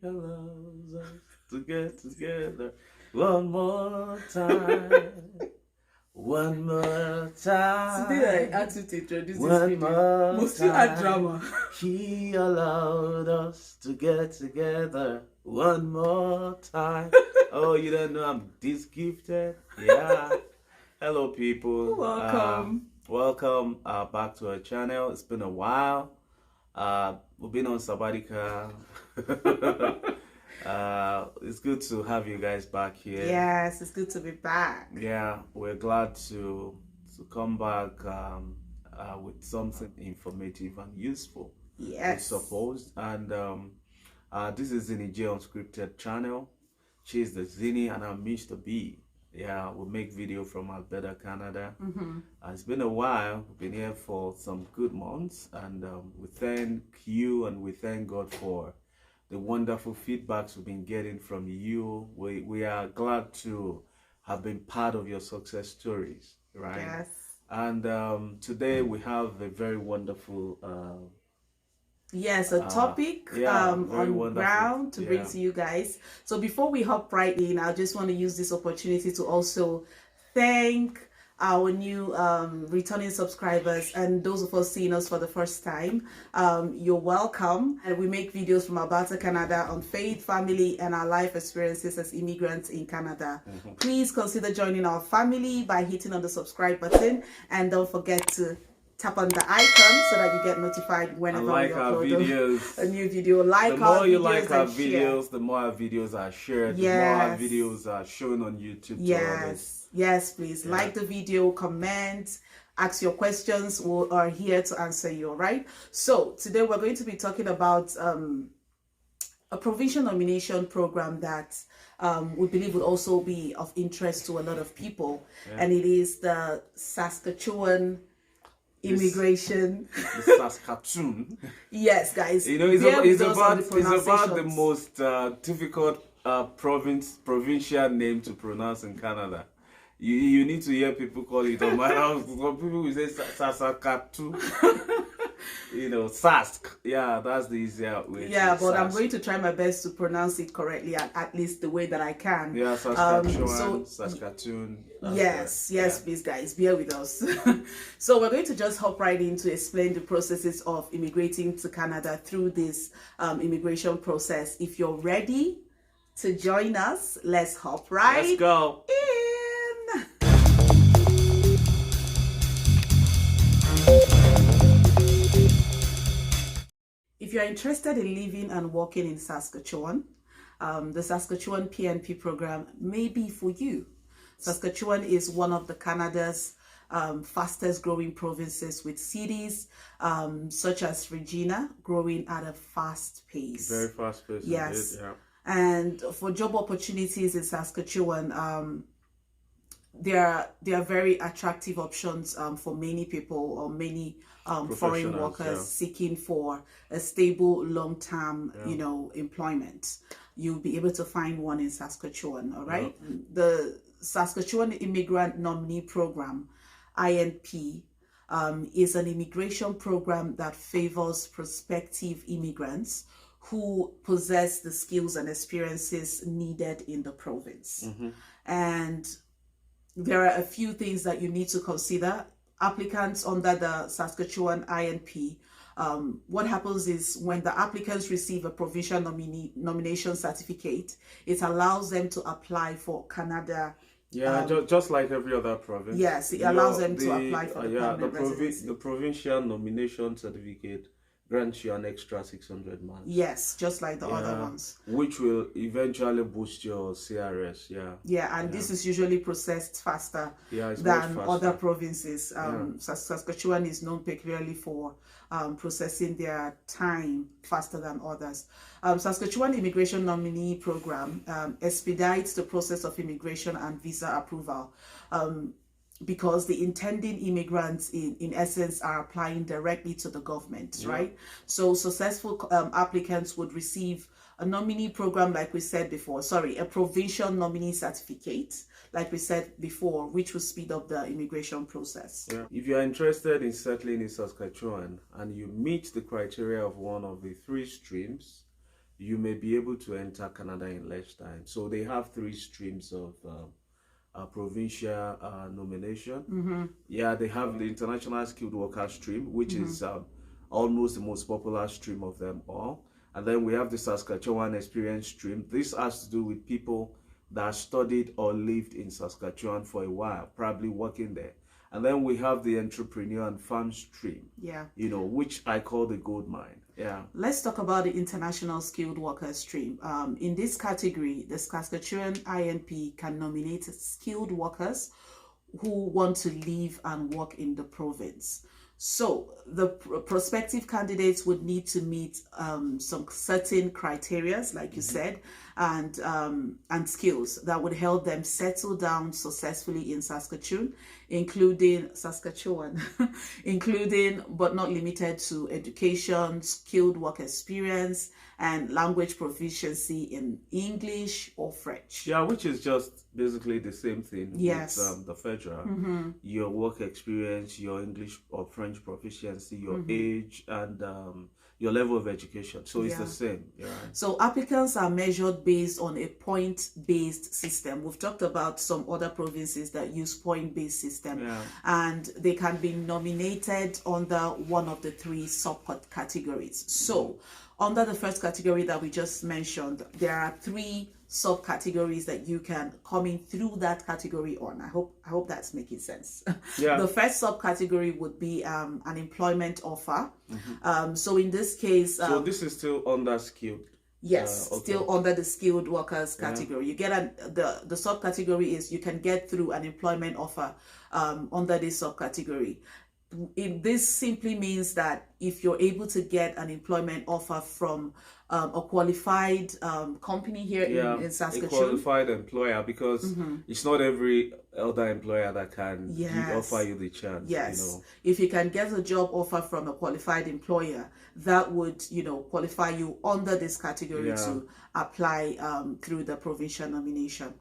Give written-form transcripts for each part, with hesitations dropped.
allows us to get together one more time. One more time. Today I asked you to introduce this One video. more Must you add time. drama? He allowed us to get together one more time. Oh, you don't know I'm this gifted? Yeah. Hello, people. Welcome. Welcome back to our channel. It's been a while. We've been on sabbatical. It's good to have you guys back here. Yes, it's good to be back. Yeah, we're glad to come back with something informative and useful. Yes. I suppose. And this is Zini J Unscripted channel. She's the Zini and I'm Mr. B. Yeah, we make video from Alberta, Canada. It's been a while. We've been here for some good months, and we thank you and we thank God for the wonderful feedbacks we've been getting from you. We are glad to have been part of your success stories, right? Yes. And today we have a very wonderful Yes, a topic on ground to bring to you guys. So before we hop right in, I just want to use this opportunity to also thank our new returning subscribers and those of us seeing us for the first time. You're welcome. And we make videos from Alberta, Canada on faith, family, and our life experiences as immigrants in Canada. Please consider joining our family by hitting on the subscribe button, and don't forget to tap on the icon so that you get notified whenever we upload a new video. The more you like our videos, the more our videos are shared, the more our videos are shown on YouTube to others. Yes, please like the video, comment, ask your questions. We are here to answer you, all right? So today we're going to be talking about a provincial nomination program that we believe would also be of interest to a lot of people, and it is the Saskatchewan immigration. The Saskatchewan. Yes, guys. You know, it's about the most difficult provincial name to pronounce in Canada. You need to hear people call it. Some people will say Saskatchewan. You know, Sask. Yeah, that's the easier way. Yeah, but I'm going to try my best to pronounce it correctly, at least the way that I can. Yeah, Saskatchewan, Saskatoon. Yes, please, guys, bear with us. So we're going to just hop right in to explain the processes of immigrating to Canada through this immigration process. If you're ready to join us, let's hop right Let's go. in. If you're interested in living and working in Saskatchewan, the Saskatchewan PNP program may be for you. Saskatchewan is one of the Canada's fastest growing provinces, with cities such as Regina growing at a fast pace. Very fast pace. Yes. Yeah. And for job opportunities in Saskatchewan, there are very attractive options for many people or many foreign workers seeking for a stable, long-term, employment. You'll be able to find one in Saskatchewan. All right. The Saskatchewan Immigrant Nominee Program, INP, is an immigration program that favors prospective immigrants who possess the skills and experiences needed in the province. And there are a few things that you need to consider. Applicants under the Saskatchewan INP, what happens is when the applicants receive a provincial nomination certificate, it allows them to apply for Canada. Yeah, just like every other province. Yes, it allows them to apply for the provincial nomination certificate grants you an extra 600 months. Yes, just like the other ones. Which will eventually boost your CRS, and this is usually processed faster than other provinces. Saskatchewan is known peculiarly for processing their time faster than others. Saskatchewan Immigration Nominee Program expedites the process of immigration and visa approval, because the intending immigrants in essence are applying directly to the government, right? So successful applicants would receive a nominee program, like we said before, a provincial nominee certificate, like we said before, which will speed up the immigration process. If you are interested in settling in Saskatchewan and you meet the criteria of one of the three streams, you may be able to enter Canada in less time. So they have 3 streams of provincial nomination. Yeah, they have the international skilled worker stream, which is almost the most popular stream of them all. And then we have the Saskatchewan experience stream. This has to do with people that studied or lived in Saskatchewan for a while, probably working there. And then we have the entrepreneur and farm stream, which I call the gold mine. Yeah. Let's talk about the international skilled worker stream. In this category, the Saskatchewan INP can nominate skilled workers who want to live and work in the province. So the prospective candidates would need to meet some certain criteria, like you said, and skills that would help them settle down successfully in Saskatchewan, including but not limited to education, skilled work experience, and language proficiency in English or French. Yeah, which is just basically the same thing. Yes. With the federal. Your work experience, your English or French proficiency, your age, and your level of education. So it's the same. Yeah. So applicants are measured based on a point-based system. We've talked about some other provinces that use point-based system, and they can be nominated under one of the 3 subcategories. So under the first category that we just mentioned, there are 3 subcategories that you can come in through that category on. I hope that's making sense. Yeah. The first subcategory would be an employment offer. So in this case, so this is still under skilled. Yes, still under the skilled workers category. You get the subcategory is you can get through an employment offer under this subcategory. This simply means that if you're able to get an employment offer from a qualified company here in Saskatchewan, a qualified employer, because it's not every other employer that can offer you the chance. Yes, if you can get a job offer from a qualified employer, that would qualify you under this category to apply through the provincial nomination.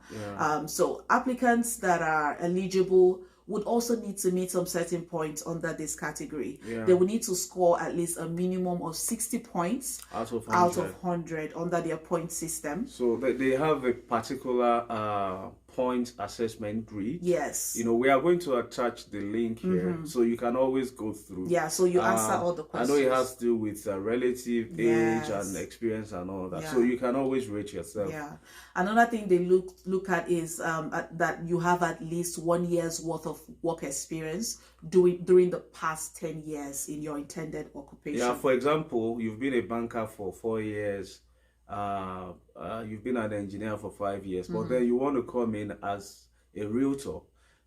So applicants that are eligible would also need to meet some certain points under this category. They would need to score at least a minimum of 60 points out of 100 under their point system. So they have a particular point assessment grid. Yes. We are going to attach the link here, so you can always go through. Yeah, so you answer all the questions. I know it has to do with relative age and experience and all that. So you can always rate yourself. Yeah. Another thing they look at is that you have at least 1 year's worth of work experience during the past 10 years in your intended occupation. Yeah, for example, you've been a banker for 4 years. You've been an engineer for 5 years, but then you want to come in as a realtor.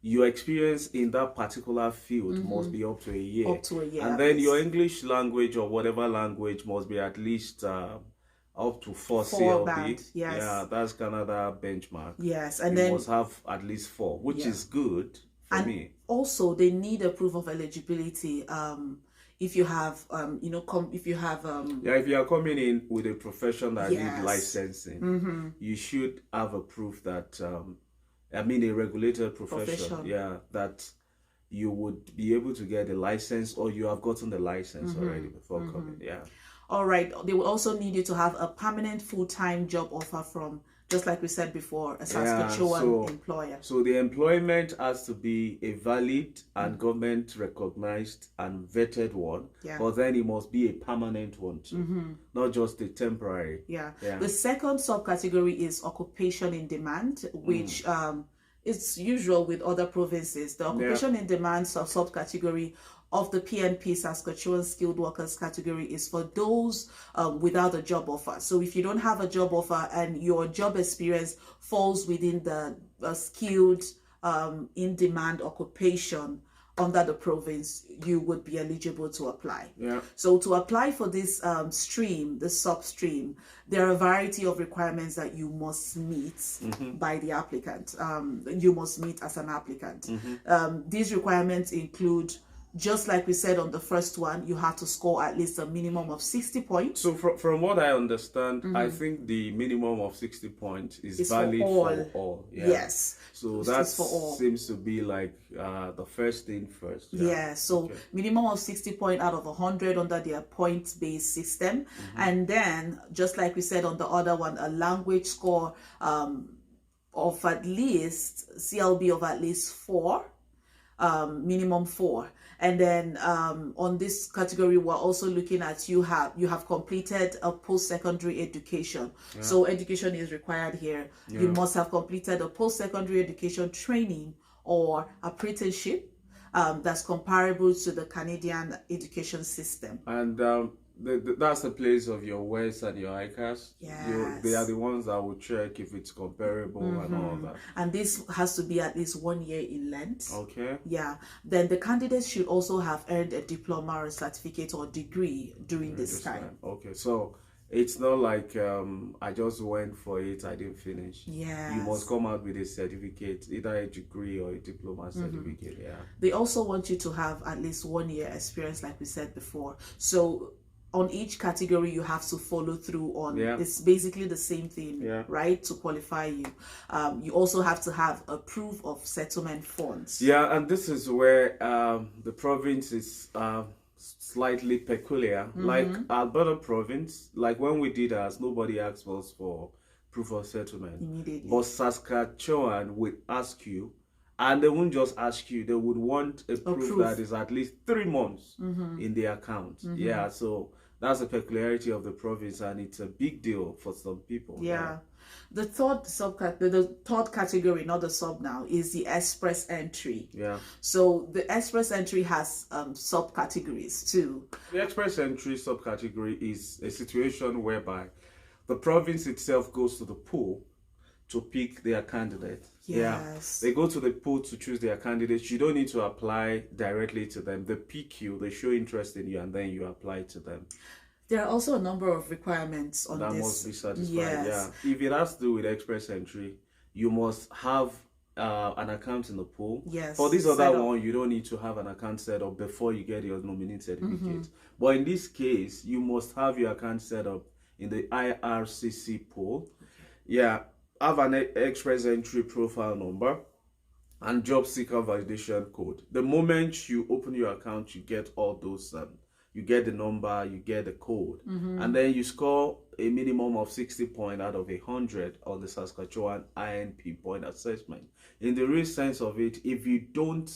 Your experience in that particular field must be up to a year. And then your English language or whatever language must be at least up to 4 CLB. Band, yes. Yeah, that's Canada benchmark. Yes, and then must have at least 4, which is good for me. Also, they need a proof of eligibility. If you have, if you are coming in with a profession that needs licensing, you should have a proof that, a regulated profession. Yeah, that you would be able to get a license, or you have gotten the license already before coming. Yeah. All right. They will also need you to have a permanent full-time job offer from, just like we said before, a Saskatchewan employer. So the employment has to be a valid and government recognized and vetted one, but then it must be a permanent one too, not just a temporary. Yeah. The second subcategory is occupation in demand, which is usual with other provinces. The occupation in demand subcategory of the PNP Saskatchewan skilled workers category is for those without a job offer. So if you don't have a job offer and your job experience falls within the skilled in demand occupation under the province, you would be eligible to apply. So to apply for this stream, the sub-stream, there are a variety of requirements that you must meet by the applicant. You must meet as an applicant. These requirements include just like we said on the first one, you have to score at least a minimum of 60 points. So from what I understand, I think the minimum of 60 points is valid for all. Yeah. Yes. So that seems to be like the first thing first. Yeah. So minimum of 60 points out of 100 under their points-based system. And then, just like we said on the other one, a language score of at least, CLB of at least 4. Minimum 4. And then on this category, we're also looking at you have completed a post-secondary education. So education is required here. You must have completed a post-secondary education training or apprenticeship that's comparable to the Canadian education system. And that's the place of your WES and your ICAS. Yes. They are the ones that will check if it's comparable and all that. And this has to be at least 1 year in length. Okay. Yeah. Then the candidates should also have earned a diploma or a certificate or degree during this time. Okay. So it's not like I just went for it, I didn't finish. Yeah. You must come out with a certificate, either a degree or a diploma certificate. Yeah. They also want you to have at least 1 year experience, like we said before. So on each category, you have to follow through on. It's basically the same thing, right? To qualify you. You also have to have a proof of settlement funds. Yeah, and this is where the province is slightly peculiar. Like Alberta province, like when we did ours, nobody asked us for proof of settlement. Immediately. But Saskatchewan would ask you, and they won't just ask you, they would want a proof that is at least 3 months in the account. Yeah, so that's a peculiarity of the province, and it's a big deal for some people. Yeah. The third category, not the sub now, is the express entry. Yeah. So the express entry has subcategories too. The express entry subcategory is a situation whereby the province itself goes to the pool to pick their candidate. Yes. They go to the pool to choose their candidates. You don't need to apply directly to them. They pick you, they show interest in you, and then you apply to them. There are also a number of requirements on that this. Must be satisfied. Yes. Yeah. If it has to do with express entry, you must have an account in the pool. Yes. For this other one, you don't need to have an account set up before you get your nominee certificate. But in this case, you must have your account set up in the IRCC pool. Yeah. Have an express entry profile number and job seeker validation code. The moment you open your account, you get all those. You get the number, you get the code, and then you score a minimum of 60 points out of 100 on the Saskatchewan INP point assessment. In the real sense of it, if you don't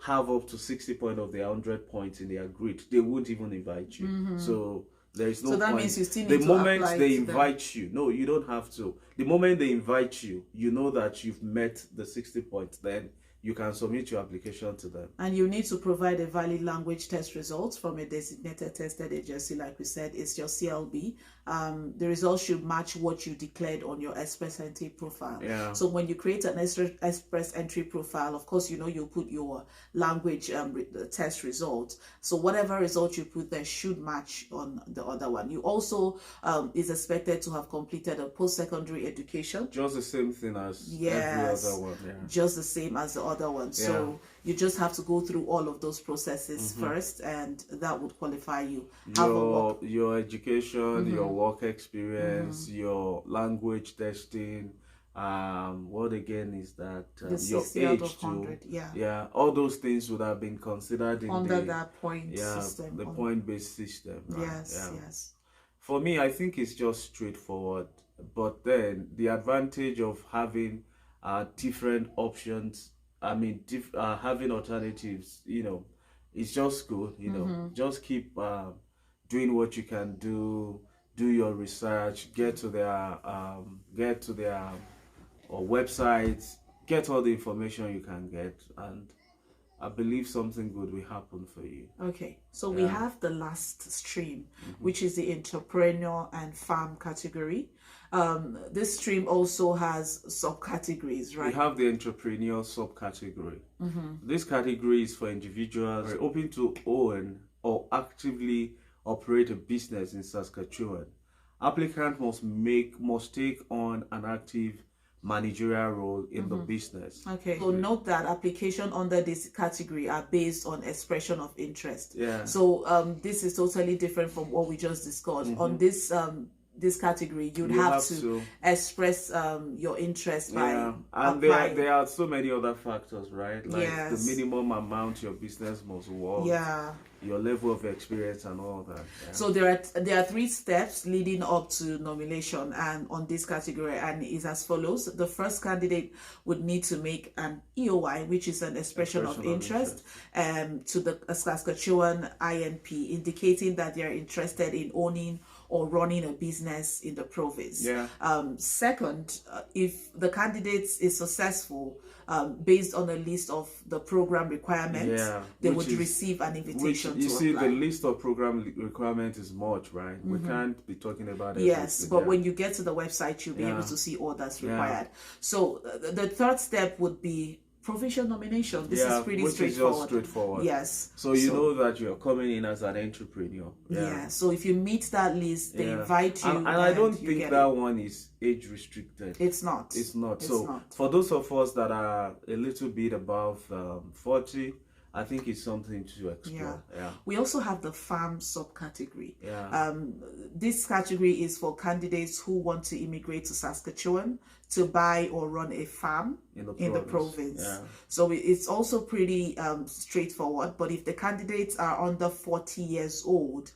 have up to 60 points of the 100 points in their grid, they won't even invite you. So there is no point. So that means you still need the to moment apply they to invite them. you, no, you don't have to. The moment they invite you, you know that you've met the 60 points. Then you can submit your application to them. And you need to provide a valid language test results from a designated tested agency. Like we said, it's your CLB. The results should match what you declared on your express entry profile. Yeah. So when you create an express entry profile, of course, you'll put your language test results. So whatever result you put there should match on the other one. You also is expected to have completed a post-secondary education. Just the same thing as every other one. Yeah. Just the same as the other one. So you just have to go through all of those processes first, and that would qualify you. Your education, your work experience, your language testing, what again is that? Your age too. Yeah, all those things would have been considered in under that point system. The point-based system. Right? Yes. For me, I think it's just straightforward. But then the advantage of having different options, having alternatives, it's just good. Just keep doing what you can do your research, get to their websites, get all the information you can get, and I believe something good will happen for you. Okay, so we have the last stream, which is the entrepreneur and farm category. This stream also has subcategories, right? We have the entrepreneur subcategory. This category is for individuals hoping to own or actively operate a business in Saskatchewan. Applicant must take on an active managerial role in the business. Okay. So note that application under this category are based on expression of interest. Yeah. So this is totally different from what we just discussed. On this category, you'd have to express your interest by and there are so many other factors, right? Like the minimum amount your business must worth, your level of experience and all that. So there are 3 steps leading up to nomination and on this category, and is as follows. The first candidate would need to make an EOI, which is an expression of interest to the Saskatchewan INP, indicating that they are interested in owning or running a business in the province. Second, if the candidate is successful based on a list of the program requirements, they would receive an invitation to apply. The list of program requirements is much, right? We can't be talking about it. Yes, but when you get to the website, you'll be able to see all that's required. So the third step would be provincial nomination. This is pretty straightforward. Just straightforward. Yes. So you know that you're coming in as an entrepreneur. So if you meet that list, they invite you. And I don't think that one is age restricted. It's not. It's not. For those of us that are a little bit above 40, I think it's something to explore. We also have the farm subcategory. This category is for candidates who want to immigrate to Saskatchewan to buy or run a farm in the province. So it's also pretty straightforward. But if the candidates are under 40 years old,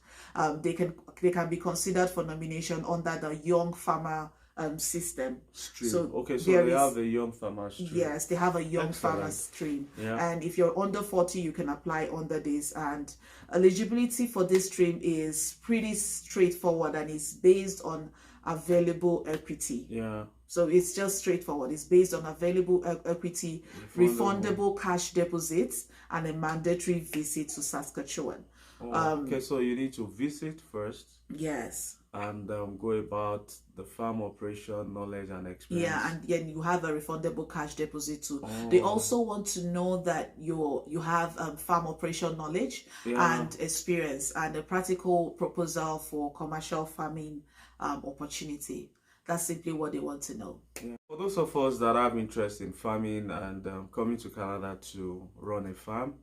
they can be considered for nomination under the young farmer system. Stream. So they have a young farmer stream. Yes, they have a young farmer stream. And if you're under 40, you can apply under this. And eligibility for this stream is pretty straightforward and is based on available equity. So it's just straightforward. It's based on available equity, refundable cash deposits, and a mandatory visit to Saskatchewan. So you need to visit first. Yes. And go about the farm operation, knowledge and experience. And then you have a refundable cash deposit too. They also want to know that you have farm operation knowledge and experience, and a practical proposal for commercial farming opportunity. That's simply what they want to know. For those of us that have interest in farming and coming to Canada to run a farm,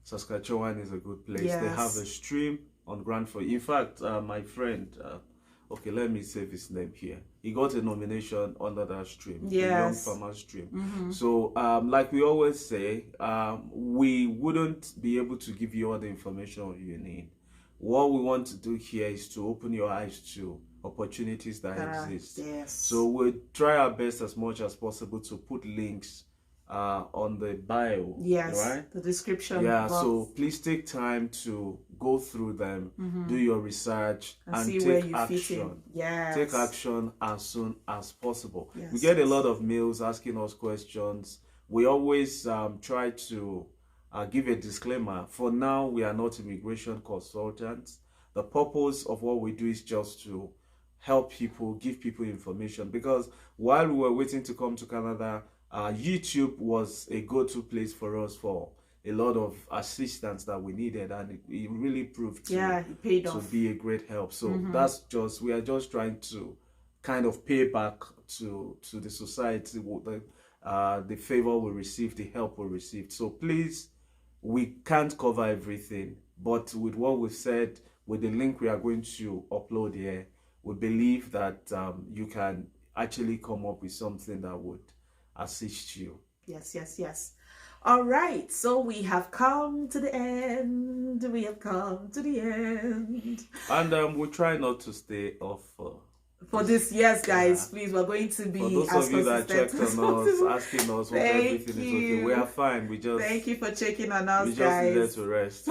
Saskatchewan is a good place. They have a stream on grant for. In fact, my friend, let me save his name here. He got a nomination under that stream, the Young Farmer Stream. So, like we always say, we wouldn't be able to give you all the information you need. What we want to do here is to open your eyes to opportunities that exist. So we'll try our best as much as possible to put links on the bio, right? The description box. So please take time to go through them, do your research, and see take where you action. fit in. Take action as soon as possible. We get a lot of mails asking us questions. We always try to give a disclaimer. For now, we are not immigration consultants. The purpose of what we do is just to help people, give people information, because while we were waiting to come to Canada, YouTube was a go-to place for us for a lot of assistance that we needed, and it really proved to be a great help. So we are just trying to kind of pay back to the society the favor we received, the help we received. So please, we can't cover everything, but with what we've said, with the link we are going to upload here, we believe that you can actually come up with something that would assist you. Yes. All right, so we have come to the end. And we'll try not to stay off for this. Guys, please, we're going to be for those of you that checked on us, asking us what everything is okay. We are fine. Thank you for checking on us, we guys. Just needed to rest.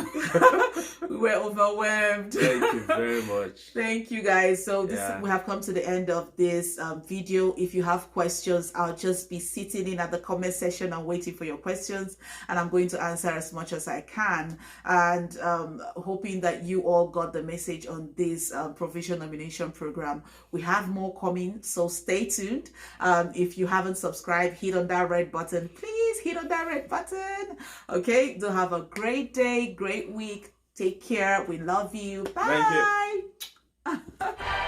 We were overwhelmed. Thank you very much. Thank you, guys. So we have come to the end of this video. If you have questions, I'll just be sitting in at the comment section and waiting for your questions, and I'm going to answer as much as I can, and hoping that you all got the message on this provincial nomination program. We have more coming, so stay tuned. If you haven't subscribed, hit on that red button. Please hit on that red button. Okay, do have a great day, great week. Take care. We love you. Bye. Thank you.